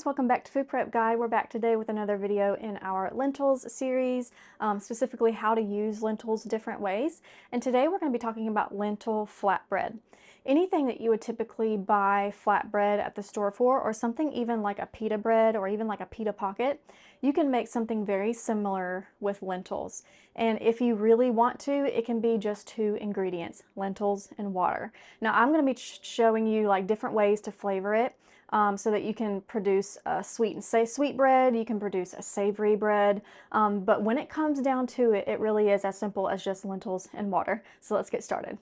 welcome back to Food Prep Guide. We're back today with another video in our lentils series, specifically how to use lentils different ways. And today we're going to be talking about lentil flatbread. Anything that you would typically buy flatbread at the store for, or something even like a pita bread or even like a pita pocket, you can make something very similar with lentils. And if you really want to, it can be just 2 ingredients, lentils and water. Now I'm going to be showing you like different ways to flavor it. So that you can produce a sweet bread, you can produce a savory bread, but when it comes down to it, it really is as simple as just lentils and water. So let's get started.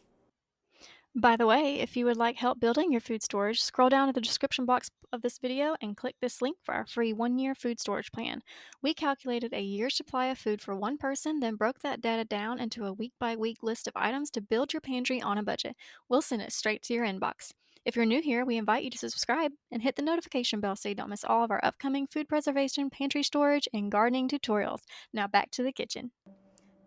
By the way, if you would like help building your food storage, scroll down to the description box of this video and click this link for our free 1-year food storage plan. We calculated a year's supply of food for one person, then broke that data down into a week-by-week list of items to build your pantry on a budget. We'll send it straight to your inbox. If you're new here, we invite you to subscribe and hit the notification bell so you don't miss all of our upcoming food preservation, pantry storage, and gardening tutorials. Now back to the kitchen.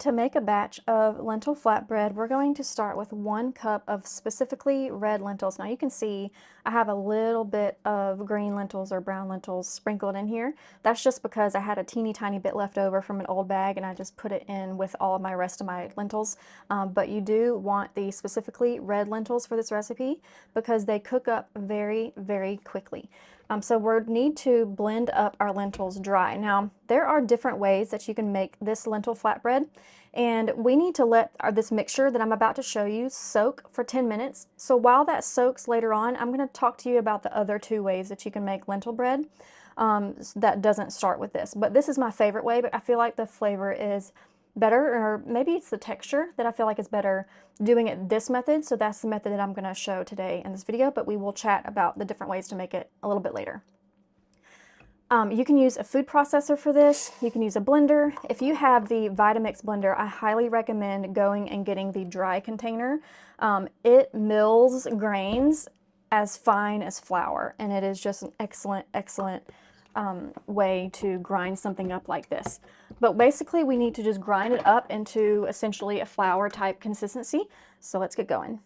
To make a batch of lentil flatbread, we're going to start with 1 cup of specifically red lentils. Now you can see I have a little bit of green lentils or brown lentils sprinkled in here. That's just because I had a teeny tiny bit left over from an old bag and I just put it in with all of my rest of my lentils. But you do want the specifically red lentils for this recipe because they cook up very, very quickly. So we need to blend up our lentils dry. Now, there are different ways that you can make this lentil flatbread, and we need to let this mixture that I'm about to show you soak for 10 minutes. So while that soaks later on, I'm going to talk to you about the other 2 ways that you can make lentil bread that doesn't start with this. But this is my favorite way, but I feel like the flavor is better, or maybe it's the texture that I feel like is better doing it this method. So that's the method that I'm going to show today in this video, but we will chat about the different ways to make it a little bit later. You can use a food processor for this. You can use a blender. If you have the Vitamix blender, I highly recommend going and getting the dry container. It mills grains as fine as flour, and it is just an excellent way to grind something up like this. But basically we need to just grind it up into essentially a flour type consistency. So let's get going.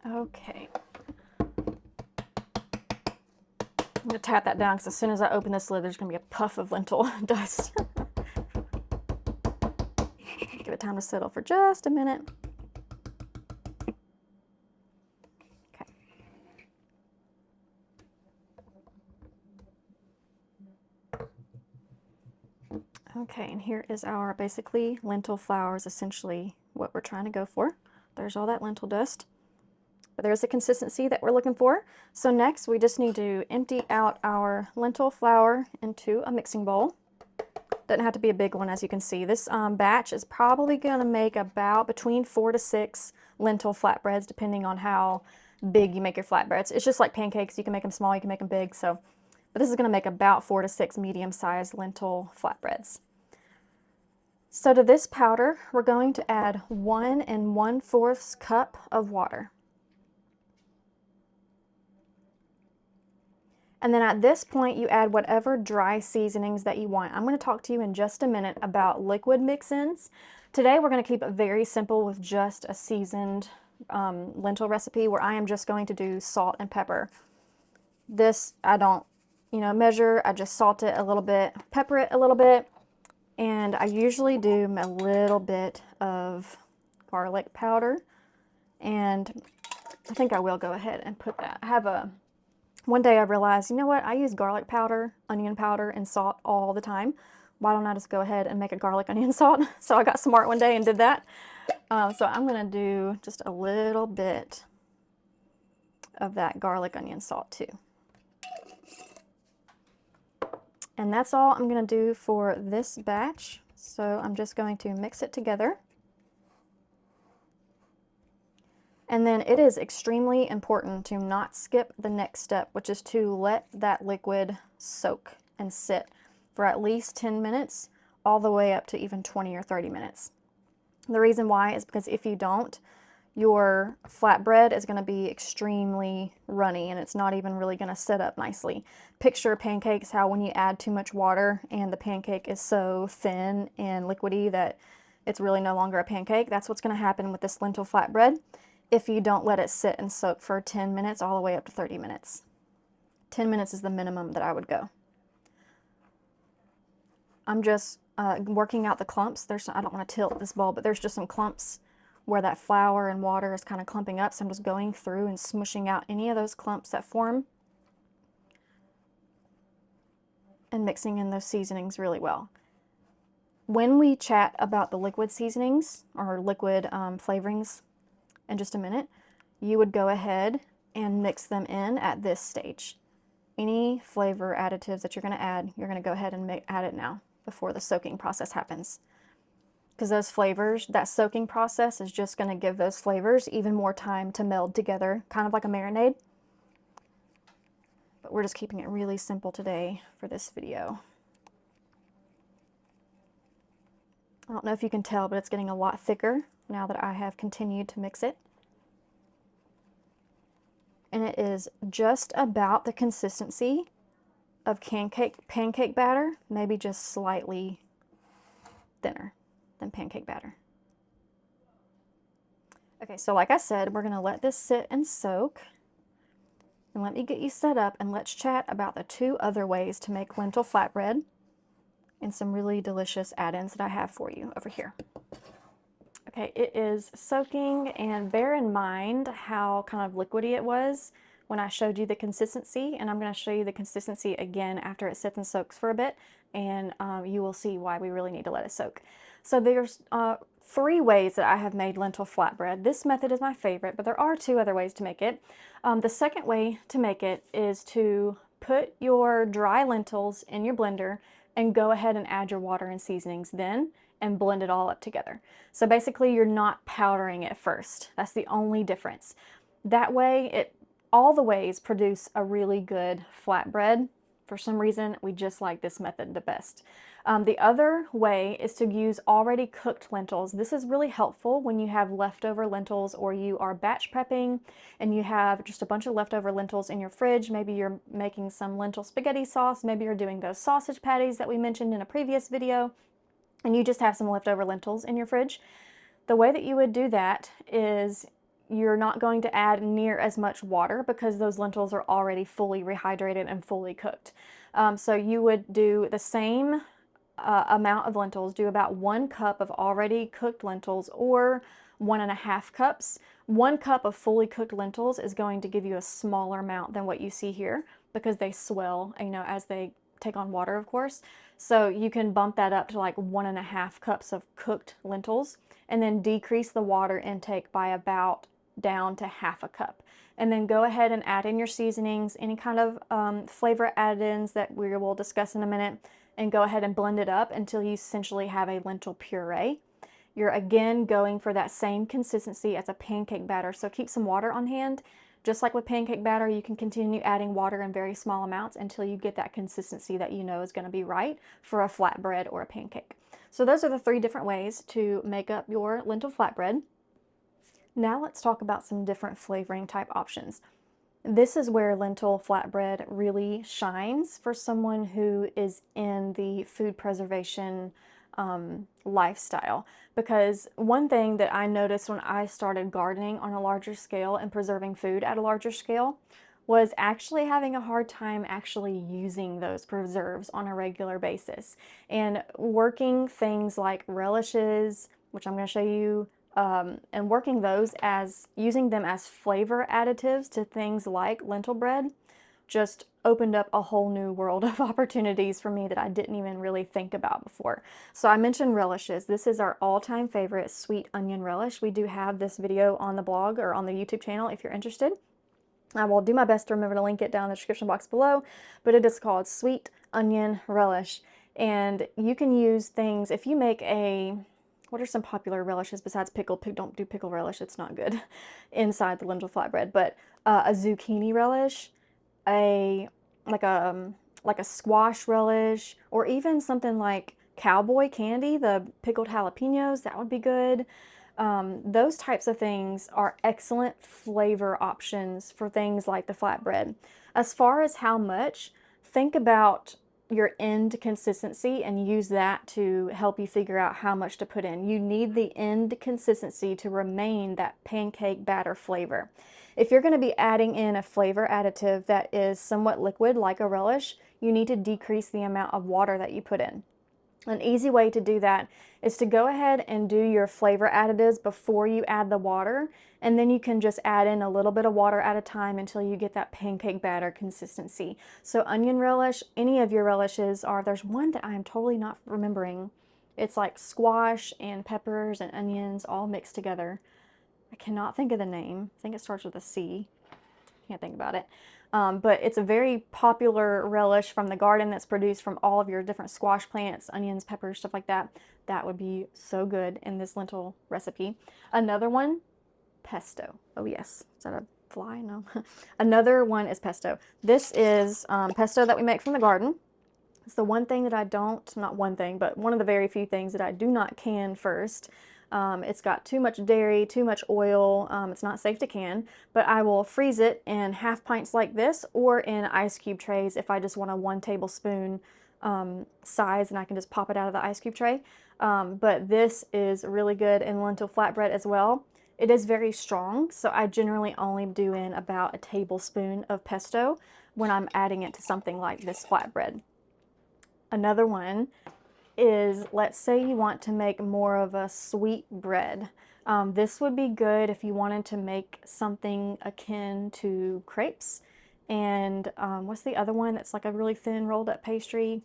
Okay. I'm going to tap that down because as soon as I open this lid, there's going to be a puff of lentil dust. Give it time to settle for just a minute. Okay. Okay, and here is our basically lentil flour is essentially what we're trying to go for. There's all that lentil dust. But there's the consistency that we're looking for. So next we just need to empty out our lentil flour into a mixing bowl. Doesn't have to be a big one, as you can see. This batch is probably going to make about between 4 to 6 lentil flatbreads, depending on how big you make your flatbreads. It's just like pancakes. You can make them small, you can make them big. But this is going to make about 4 to 6 medium-sized lentil flatbreads. So to this powder, we're going to add 1 1/4 cup of water. And then at this point, you add whatever dry seasonings that you want. I'm going to talk to you in just a minute about liquid mix-ins. Today, we're going to keep it very simple with just a seasoned lentil recipe where I am just going to do salt and pepper. This, I don't, measure. I just salt it a little bit, pepper it a little bit, and I usually do a little bit of garlic powder. And I think I will go ahead and put that. One day I realized, you know what, I use garlic powder, onion powder, and salt all the time. Why don't I just go ahead and make a garlic onion salt? So I got smart one day and did that. So I'm going to do just a little bit of that garlic onion salt too. And that's all I'm going to do for this batch. So I'm just going to mix it together. And then it is extremely important to not skip the next step, which is to let that liquid soak and sit for at least 10 minutes, all the way up to even 20 or 30 minutes. The reason why is because if you don't, your flatbread is going to be extremely runny and it's not even really going to sit up nicely. Picture pancakes, how when you add too much water and the pancake is so thin and liquidy that it's really no longer a pancake. That's what's going to happen with this lentil flatbread if you don't let it sit and soak for 10 minutes all the way up to 30 minutes. 10 minutes is the minimum that I would go. I'm just working out the clumps. I don't want to tilt this bowl, but there's just some clumps where that flour and water is kind of clumping up. So I'm just going through and smushing out any of those clumps that form and mixing in those seasonings really well. When we chat about the liquid seasonings or liquid flavorings in just a minute, you would go ahead and mix them in at this stage. Any flavor additives that you're going to add, you're going to go ahead and add it now before the soaking process happens. Because those flavors, that soaking process is just going to give those flavors even more time to meld together, kind of like a marinade. But we're just keeping it really simple today for this video. I don't know if you can tell, but it's getting a lot thicker now that I have continued to mix it. And it is just about the consistency of pancake batter, maybe just slightly thinner than pancake batter. Okay, so like I said, we're gonna let this sit and soak. And let me get you set up and let's chat about the two other ways to make lentil flatbread and some really delicious add-ins that I have for you over here. Okay, it is soaking, and bear in mind how kind of liquidy it was when I showed you the consistency, and I'm going to show you the consistency again after it sits and soaks for a bit, and you will see why we really need to let it soak. So there's 3 ways that I have made lentil flatbread. This method is my favorite, but there are 2 other ways to make it. The second way to make it is to put your dry lentils in your blender and go ahead and add your water and seasonings then and blend it all up together. So basically you're not powdering it first. That's the only difference. That way all the ways produce a really good flatbread. For some reason, we just like this method the best. The other way is to use already cooked lentils. This is really helpful when you have leftover lentils or you are batch prepping and you have just a bunch of leftover lentils in your fridge. Maybe you're making some lentil spaghetti sauce. Maybe you're doing those sausage patties that we mentioned in a previous video, and you just have some leftover lentils in your fridge. The way that you would do that is you're not going to add near as much water because those lentils are already fully rehydrated and fully cooked. So you would do the same amount of lentils, do about 1 cup of already cooked lentils or 1.5 cups. 1 cup of fully cooked lentils is going to give you a smaller amount than what you see here because they swell, as they take on water, of course. So you can bump that up to like 1.5 cups of cooked lentils and then decrease the water intake by about down to 1/2 cup. And then go ahead and add in your seasonings, any kind of flavor add-ins that we will discuss in a minute, and go ahead and blend it up until you essentially have a lentil puree. You're again going for that same consistency as a pancake batter, so keep some water on hand. Just like with pancake batter, you can continue adding water in very small amounts until you get that consistency that you know is going to be right for a flatbread or a pancake. So those are the 3 different ways to make up your lentil flatbread. Now let's talk about some different flavoring type options. This is where lentil flatbread really shines for someone who is in the food preservation lifestyle. Because one thing that I noticed when I started gardening on a larger scale and preserving food at a larger scale was actually having a hard time actually using those preserves on a regular basis. And working things like relishes, which I'm going to show you, and working those as using them as flavor additives to things like lentil bread just opened up a whole new world of opportunities for me that I didn't even really think about before. So I mentioned relishes. This is our all-time favorite sweet onion relish. We do have this video on the blog or on the YouTube channel if you're interested. I will do my best to remember to link it down in the description box below, but it is called sweet onion relish. And you can use things, if you make a what are some popular relishes besides pickle? Don't do pickle relish, it's not good inside the lentil flatbread. But a zucchini relish, a like a like a squash relish, or even something like cowboy candy, the pickled jalapenos, that would be good. Those types of things are excellent flavor options for things like the flatbread. As far as how much, think about your end consistency and use that to help you figure out how much to put in. You need the end consistency to remain that pancake batter flavor. If you're going to be adding in a flavor additive that is somewhat liquid like a relish, you need to decrease the amount of water that you put in. An easy way to do that is to go ahead and do your flavor additives before you add the water, and then you can just add in a little bit of water at a time until you get that pancake batter consistency. So onion relish, any of your relishes are, there's one that I am totally not remembering. It's like squash and peppers and onions all mixed together. I cannot think of the name. I think it starts with a C. Can't think about it. But it's a very popular relish from the garden that's produced from all of your different squash plants, onions, peppers, stuff like that. That would be so good in this lentil recipe. Another one, pesto. Oh yes, is that a fly? No. Another one is pesto. This is pesto that we make from the garden. It's the one thing that I don't, not one thing, but one of the very few things that I do not can first. It's got too much dairy, too much oil. It's not safe to can, but I will freeze it in half pints like this or in ice cube trays if I just want a 1 tablespoon size, and I can just pop it out of the ice cube tray. But this is really good in lentil flatbread as well. It is very strong, so I generally only do in about a tablespoon of pesto when I'm adding it to something like this flatbread. Another one is, let's say you want to make more of a sweet bread. This would be good if you wanted to make something akin to crepes. And what's the other one that's like a really thin rolled up pastry?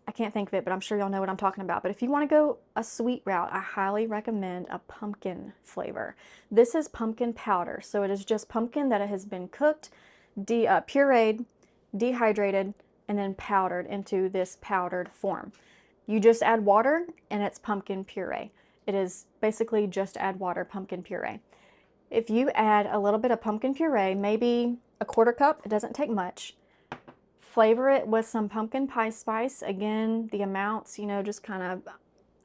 I can't think of it, but I'm sure y'all know what I'm talking about. But if you want to go a sweet route, I highly recommend a pumpkin flavor. This is pumpkin powder, so it is just pumpkin that has been cooked, pureed, dehydrated, and then powdered into this powdered form. You just add water and it's pumpkin puree. It is basically just add water, pumpkin puree. If you add a little bit of pumpkin puree, maybe a 1/4 cup, it doesn't take much. Flavor it with some pumpkin pie spice. Again, the amounts, you know, just kind of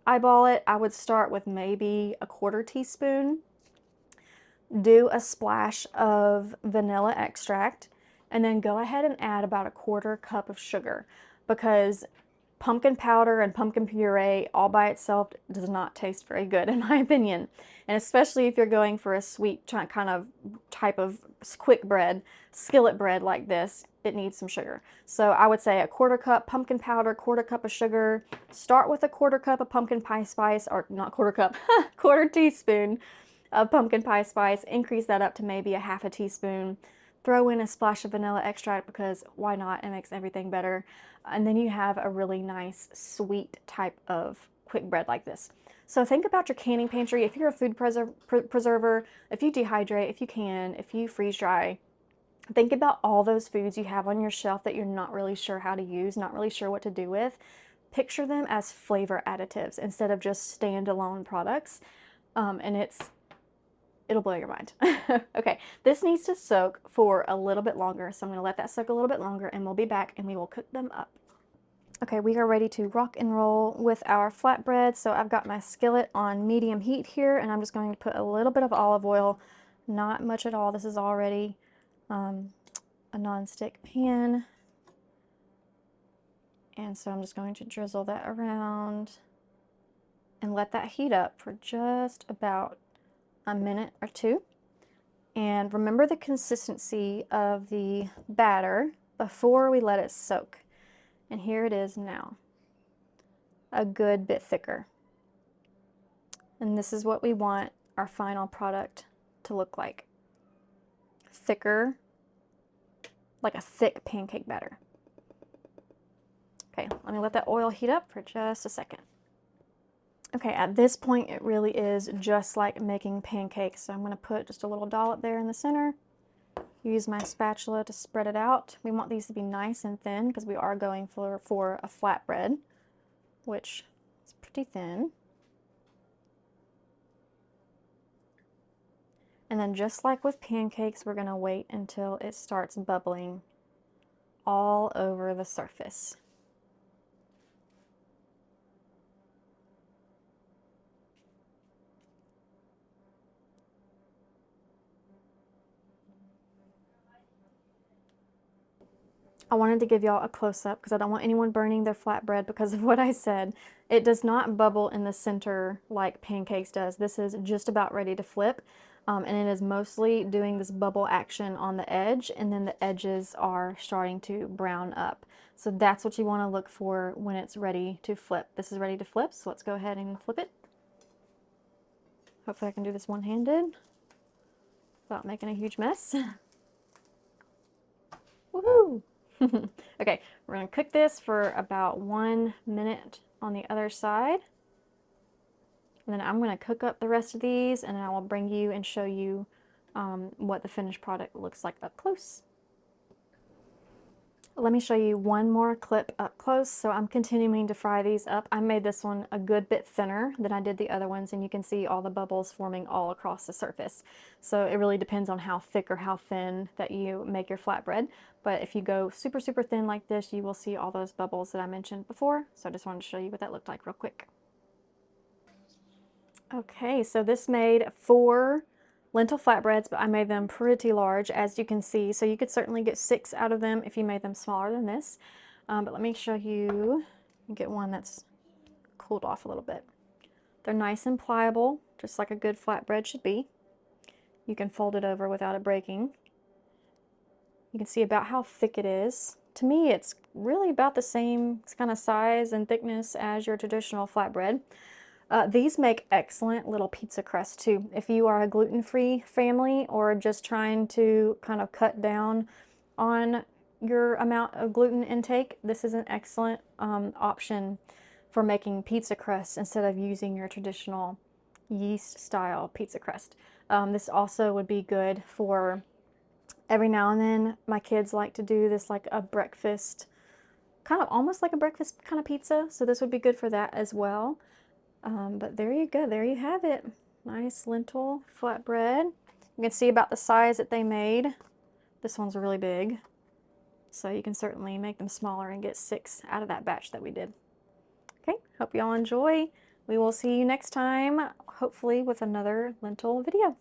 eyeball it. I would start with maybe a 1/4 teaspoon. Do a splash of vanilla extract, and then go ahead and add about a 1/4 cup of sugar, because pumpkin powder and pumpkin puree all by itself does not taste very good in my opinion. And especially if you're going for a sweet kind of type of quick bread, skillet bread like this, it needs some sugar. So I would say a 1/4 cup pumpkin powder, 1/4 cup of sugar. Start with a 1/4 cup of pumpkin pie spice, or not 1/4 cup, 1/4 teaspoon of pumpkin pie spice. Increase that up to maybe a 1/2 teaspoon. Throw in a splash of vanilla extract, because why not? It makes everything better. And then you have a really nice sweet type of quick bread like this. So think about your canning pantry. If you're a food preserver, if you dehydrate, if you can, if you freeze dry, think about all those foods you have on your shelf that you're not really sure how to use, not really sure what to do with. Picture them as flavor additives instead of just standalone products. And it'll blow your mind. Okay, this needs to soak for a little bit longer, so I'm going to let that soak a little bit longer, and we'll be back and we will cook them up. Okay, we are ready to rock and roll with our flatbread. So I've got my skillet on medium heat here, and I'm just going to put a little bit of olive oil, not much at all. This is already a non-stick pan. And so I'm just going to drizzle that around and let that heat up for just about a minute or two. And remember the consistency of the batter before we let it soak. And here it is now, a good bit thicker. And this is what we want our final product to look like. Thicker, like a thick pancake batter. Okay, let me let that oil heat up for just a second. Okay, at this point it really is just like making pancakes. So I'm going to put just a little dollop there in the center. Use my spatula to spread it out. We want these to be nice and thin because we are going for a flatbread, which is pretty thin. And then just like with pancakes, we're going to wait until it starts bubbling all over the surface. I wanted to give y'all a close-up because I don't want anyone burning their flatbread because of what I said. It does not bubble in the center like pancakes does. This is just about ready to flip, and it is mostly doing this bubble action on the edge, and then the edges are starting to brown up. So that's what you want to look for when it's ready to flip. This is ready to flip, so let's go ahead and flip it. Hopefully I can do this one-handed without making a huge mess. Woohoo! Okay, we're going to cook this for about 1 minute on the other side. And then I'm going to cook up the rest of these, and I will bring you and show you what the finished product looks like up close. Let me show you one more clip up close. So I'm continuing to fry these up. I made this one a good bit thinner than I did the other ones, and you can see all the bubbles forming all across the surface. So it really depends on how thick or how thin that you make your flatbread. But if you go super, super thin like this, you will see all those bubbles that I mentioned before. So I just wanted to show you what that looked like real quick. Okay, so this made 4 lentil flatbreads, but I made them pretty large, as you can see. So you could certainly get 6 out of them if you made them smaller than this. But let me show you, get one that's cooled off a little bit. They're nice and pliable, just like a good flatbread should be. You can fold it over without it breaking. You can see about how thick it is. To me, it's really about the same kind of size and thickness as your traditional flatbread. These make excellent little pizza crust too. If you are a gluten-free family or just trying to kind of cut down on your amount of gluten intake, this is an excellent option for making pizza crust instead of using your traditional yeast style pizza crust. This also would be good for every now and then. My kids like to do this like a breakfast, kind of almost like a breakfast kind of pizza, so this would be good for that as well. But there you go, there you have it. Nice lentil flatbread. You can see about the size that they made. This one's really big, so you can certainly make them smaller and get 6 out of that batch that we did. Okay, hope y'all enjoy. We will see you next time, hopefully with another lentil video.